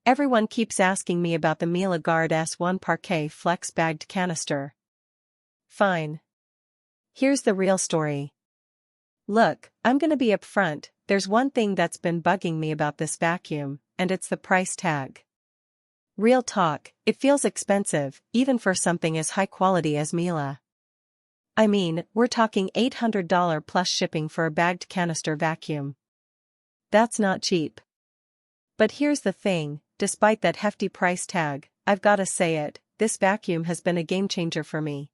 Everyone keeps asking me about the Miele S1 Parquet Flex Bagged Canister. Fine. Here's the real story. Look, I'm gonna be upfront, there's one thing that's been bugging me about this vacuum, and it's the price tag. Real talk, it feels expensive, even for something as high quality as Miele. I mean, we're talking $800 plus shipping for a bagged canister vacuum. That's not cheap. But here's the thing, despite that hefty price tag, I've gotta say it, this vacuum has been a game changer for me.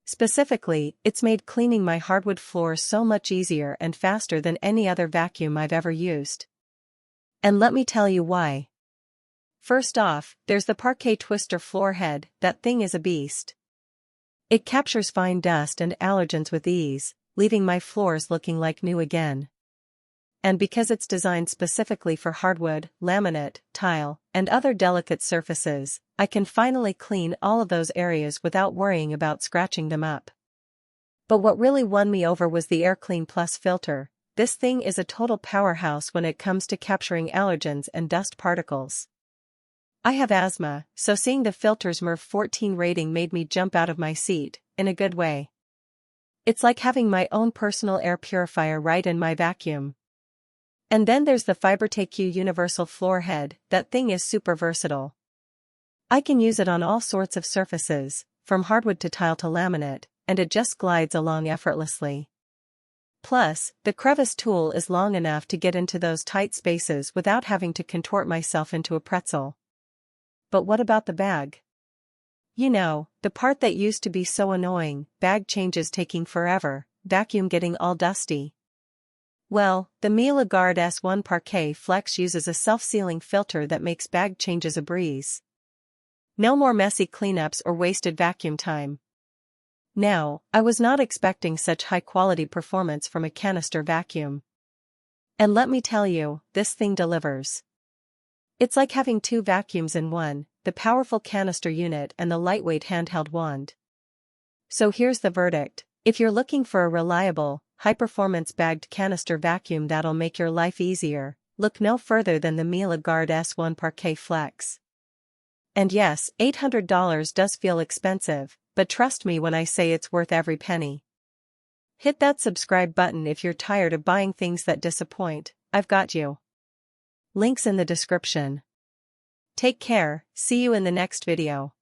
Specifically, it's made cleaning my hardwood floors so much easier and faster than any other vacuum I've ever used. And let me tell you why. First off, there's the Parquet Twister floor head, that thing is a beast. It captures fine dust and allergens with ease, leaving my floors looking like new again. And because it's designed specifically for hardwood, laminate, tile, and other delicate surfaces, I can finally clean all of those areas without worrying about scratching them up. But what really won me over was the Air Clean Plus filter. This thing is a total powerhouse when it comes to capturing allergens and dust particles. I have asthma, so seeing the filter's MERV 14 rating made me jump out of my seat, in a good way. It's like having my own personal air purifier right in my vacuum. And then there's the FiberTQ Universal Floor Head, that thing is super versatile. I can use it on all sorts of surfaces, from hardwood to tile to laminate, and it just glides along effortlessly. Plus, the crevice tool is long enough to get into those tight spaces without having to contort myself into a pretzel. But what about the bag? You know, the part that used to be so annoying, bag changes taking forever, vacuum getting all dusty. Well, the Miele S1 Parquet Flex uses a self-sealing filter that makes bag changes a breeze. No more messy cleanups or wasted vacuum time. Now, I was not expecting such high-quality performance from a canister vacuum. And let me tell you, this thing delivers. It's like having two vacuums in one, the powerful canister unit and the lightweight handheld wand. So here's the verdict. If you're looking for a reliable, high-performance bagged canister vacuum that'll make your life easier, look no further than the Miele S1 Parquet Flex. And yes, $800 does feel expensive, but trust me when I say it's worth every penny. Hit that subscribe button if you're tired of buying things that disappoint. I've got you. Links in the description. Take care, see you in the next video.